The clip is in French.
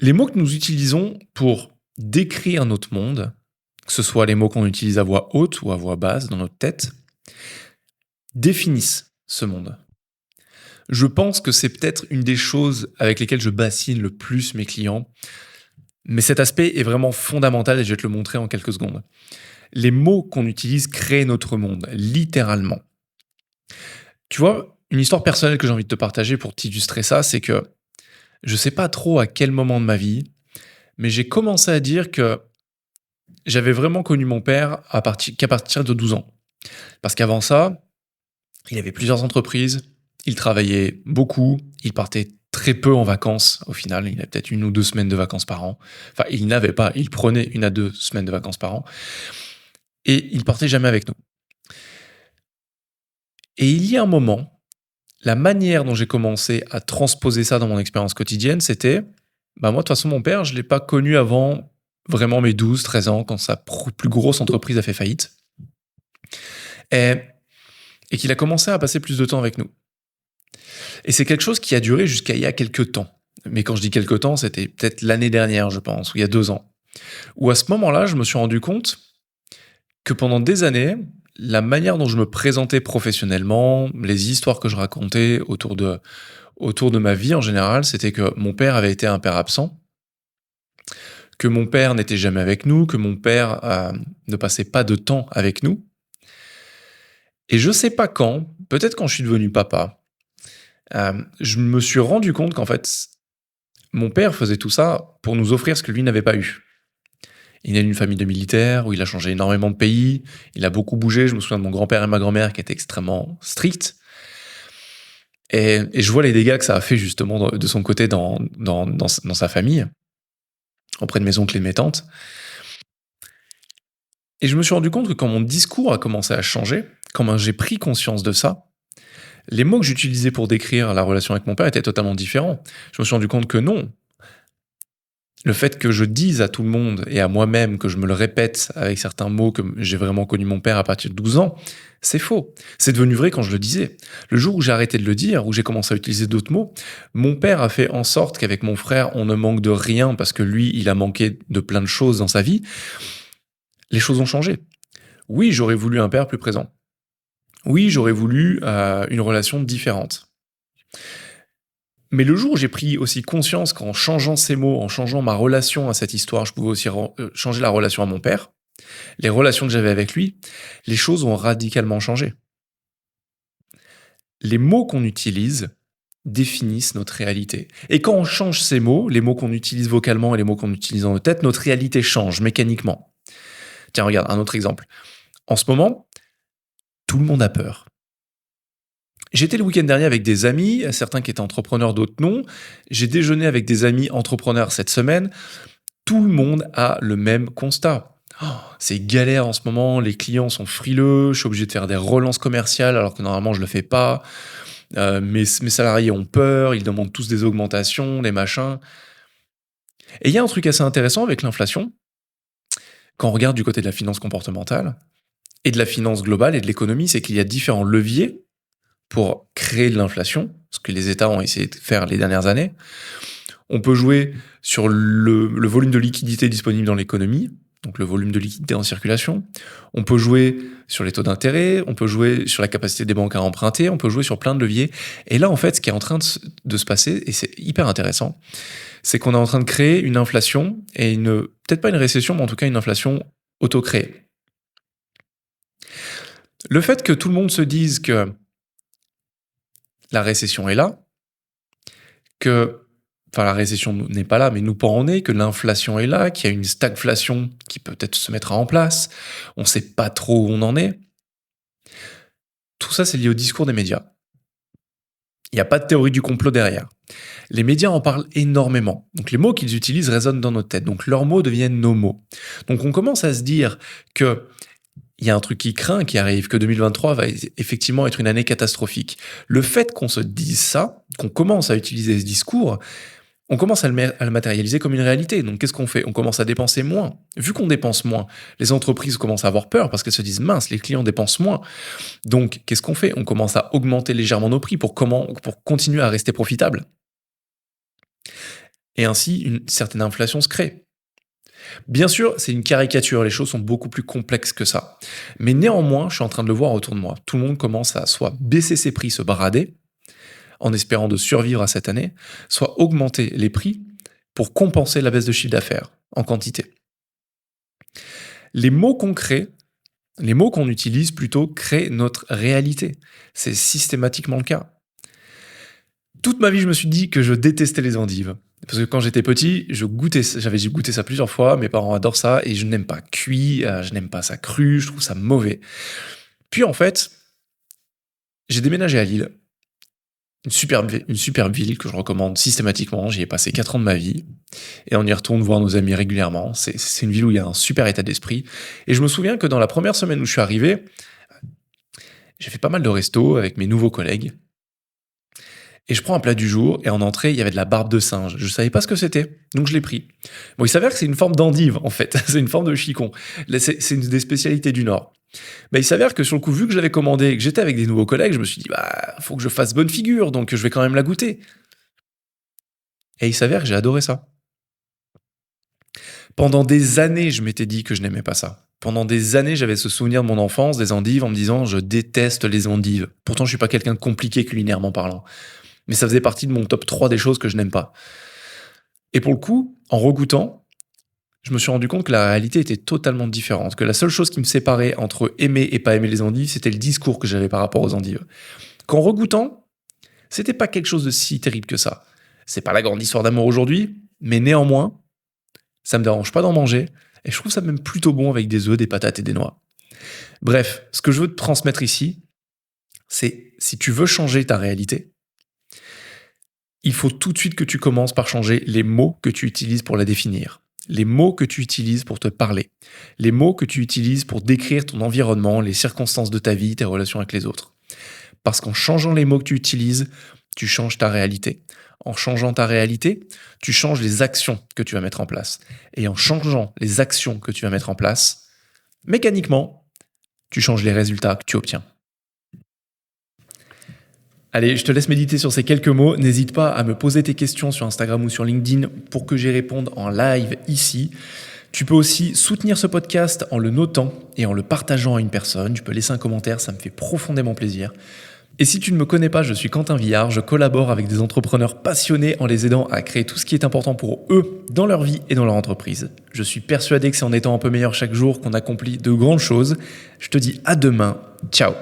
Les mots que nous utilisons pour décrire notre monde, que ce soit les mots qu'on utilise à voix haute ou à voix basse dans notre tête, définissent ce monde. Je pense que c'est peut-être une des choses avec lesquelles je bassine le plus mes clients, mais cet aspect est vraiment fondamental et je vais te le montrer en quelques secondes. Les mots qu'on utilise créent notre monde, littéralement. Tu vois, une histoire personnelle que j'ai envie de te partager pour t'illustrer ça, c'est que je sais pas trop à quel moment de ma vie, mais j'ai commencé à dire que j'avais vraiment connu mon père qu'à partir de 12 ans. Parce qu'avant ça, il avait plusieurs entreprises, il travaillait beaucoup, il partait très peu en vacances au final, il avait peut-être 1 ou 2 semaines de vacances par an. Enfin, il n'avait pas, il prenait 1 à 2 semaines de vacances par an et il partait jamais avec nous. Et il y a un moment, la manière dont j'ai commencé à transposer ça dans mon expérience quotidienne, c'était, bah moi de toute façon mon père, je l'ai pas connu avant vraiment mes 12, 13 ans quand sa plus grosse entreprise a fait faillite. Et et qu'il a commencé à passer plus de temps avec nous. Et c'est quelque chose qui a duré jusqu'à il y a quelques temps. Mais quand je dis quelques temps, c'était peut-être l'année dernière, je pense, ou il y a 2 ans. Où à ce moment-là, je me suis rendu compte que pendant des années, la manière dont je me présentais professionnellement, les histoires que je racontais autour de ma vie en général, c'était que mon père avait été un père absent, que mon père n'était jamais avec nous, que mon père ne passait pas de temps avec nous. Et je sais pas quand, peut-être quand je suis devenu papa, je me suis rendu compte qu'en fait, mon père faisait tout ça pour nous offrir ce que lui n'avait pas eu. Il est d'une famille de militaires où il a changé énormément de pays, il a beaucoup bougé. Je me souviens de mon grand-père et ma grand-mère qui étaient extrêmement stricts. Et je vois les dégâts que ça a fait justement de son côté dans sa famille, auprès de mes oncles et de mes tantes. Et je me suis rendu compte que quand mon discours a commencé à changer, quand j'ai pris conscience de ça, les mots que j'utilisais pour décrire la relation avec mon père étaient totalement différents. Je me suis rendu compte que non, le fait que je dise à tout le monde et à moi-même, que je me le répète avec certains mots, que j'ai vraiment connu mon père à partir de 12 ans, c'est faux. C'est devenu vrai quand je le disais. Le jour où j'ai arrêté de le dire, où j'ai commencé à utiliser d'autres mots, mon père a fait en sorte qu'avec mon frère, on ne manque de rien parce que lui, il a manqué de plein de choses dans sa vie. Les choses ont changé. Oui, j'aurais voulu un père plus présent. Oui, j'aurais voulu une relation différente. Mais le jour où j'ai pris aussi conscience qu'en changeant ces mots, en changeant ma relation à cette histoire, je pouvais aussi changer la relation à mon père, les relations que j'avais avec lui, les choses ont radicalement changé. Les mots qu'on utilise définissent notre réalité. Et quand on change ces mots, les mots qu'on utilise vocalement et les mots qu'on utilise dans notre tête, notre réalité change mécaniquement. Tiens, regarde, un autre exemple. En ce moment, tout le monde a peur. J'étais le week-end dernier avec des amis, certains qui étaient entrepreneurs, d'autres non. J'ai déjeuné avec des amis entrepreneurs cette semaine. Tout le monde a le même constat. Oh, c'est galère en ce moment, les clients sont frileux, je suis obligé de faire des relances commerciales alors que normalement je le fais pas. Mes salariés ont peur, ils demandent tous des augmentations, des machins. Et il y a un truc assez intéressant avec l'inflation, quand on regarde du côté de la finance comportementale et de la finance globale et de l'économie, c'est qu'il y a différents leviers pour créer de l'inflation, ce que les États ont essayé de faire les dernières années. On peut jouer sur le volume de liquidité disponible dans l'économie, donc le volume de liquidité en circulation. On peut jouer sur les taux d'intérêt, on peut jouer sur la capacité des banques à emprunter, on peut jouer sur plein de leviers. Et là, en fait, ce qui est en train de se passer, et c'est hyper intéressant, c'est qu'on est en train de créer une inflation, et peut-être pas une récession, mais en tout cas une inflation auto-créée. Le fait que tout le monde se dise que la récession est là, la récession n'est pas là, mais nous pas en est, que l'inflation est là, qu'il y a une stagflation qui peut-être se mettra en place, on ne sait pas trop où on en est. Tout ça, c'est lié au discours des médias. Il n'y a pas de théorie du complot derrière. Les médias en parlent énormément. Donc les mots qu'ils utilisent résonnent dans notre tête. Donc leurs mots deviennent nos mots. Donc on commence à se dire que il y a un truc qui craint, qui arrive, que 2023 va effectivement être une année catastrophique. Le fait qu'on se dise ça, qu'on commence à utiliser ce discours, on commence à le matérialiser comme une réalité. Donc qu'est-ce qu'on fait? On commence à dépenser moins. Vu qu'on dépense moins, les entreprises commencent à avoir peur parce qu'elles se disent mince, les clients dépensent moins. Donc qu'est-ce qu'on fait? On commence à augmenter légèrement nos prix pour continuer à rester profitable. Et ainsi, une certaine inflation se crée. Bien sûr, c'est une caricature, les choses sont beaucoup plus complexes que ça. Mais néanmoins, je suis en train de le voir autour de moi. Tout le monde commence à soit baisser ses prix, se brader, en espérant de survivre à cette année, soit augmenter les prix pour compenser la baisse de chiffre d'affaires en quantité. Les mots qu'on crée, les mots qu'on utilise plutôt créent notre réalité. C'est systématiquement le cas. Toute ma vie, je me suis dit que je détestais les endives. Parce que quand j'étais petit, j'avais goûté ça plusieurs fois, mes parents adorent ça, et je n'aime pas cuit, je n'aime pas ça cru, je trouve ça mauvais. Puis en fait, j'ai déménagé à Lille, une superbe ville que je recommande systématiquement, j'y ai passé 4 ans de ma vie, et on y retourne voir nos amis régulièrement, c'est une ville où il y a un super état d'esprit, et je me souviens que dans la première semaine où je suis arrivé, j'ai fait pas mal de restos avec mes nouveaux collègues, et je prends un plat du jour, et en entrée, il y avait de la barbe de singe. Je savais pas ce que c'était, donc je l'ai pris. Bon, il s'avère que c'est une forme d'endive, en fait. C'est une forme de chicon. Là, c'est une des spécialités du Nord. Il s'avère que sur le coup, vu que j'avais commandé et que j'étais avec des nouveaux collègues, je me suis dit, faut que je fasse bonne figure, donc je vais quand même la goûter. Et il s'avère que j'ai adoré ça. Pendant des années, je m'étais dit que je n'aimais pas ça. Pendant des années, j'avais ce souvenir de mon enfance, des endives, en me disant, je déteste les endives. Pourtant, je suis pas quelqu'un de compliqué culinairement parlant. Mais ça faisait partie de mon top 3 des choses que je n'aime pas. Et pour le coup, en regoûtant, je me suis rendu compte que la réalité était totalement différente, que la seule chose qui me séparait entre aimer et pas aimer les endives, c'était le discours que j'avais par rapport aux endives. Qu'en regoûtant, c'était pas quelque chose de si terrible que ça. C'est pas la grande histoire d'amour aujourd'hui, mais néanmoins, ça me dérange pas d'en manger, et je trouve ça même plutôt bon avec des œufs, des patates et des noix. Bref, ce que je veux te transmettre ici, c'est si tu veux changer ta réalité, il faut tout de suite que tu commences par changer les mots que tu utilises pour la définir, les mots que tu utilises pour te parler, les mots que tu utilises pour décrire ton environnement, les circonstances de ta vie, tes relations avec les autres. Parce qu'en changeant les mots que tu utilises, tu changes ta réalité. En changeant ta réalité, tu changes les actions que tu vas mettre en place. Et en changeant les actions que tu vas mettre en place, mécaniquement, tu changes les résultats que tu obtiens. Allez, je te laisse méditer sur ces quelques mots. N'hésite pas à me poser tes questions sur Instagram ou sur LinkedIn pour que j'y réponde en live ici. Tu peux aussi soutenir ce podcast en le notant et en le partageant à une personne. Tu peux laisser un commentaire, ça me fait profondément plaisir. Et si tu ne me connais pas, je suis Quentin Villard. Je collabore avec des entrepreneurs passionnés en les aidant à créer tout ce qui est important pour eux dans leur vie et dans leur entreprise. Je suis persuadé que c'est en étant un peu meilleur chaque jour qu'on accomplit de grandes choses. Je te dis à demain. Ciao.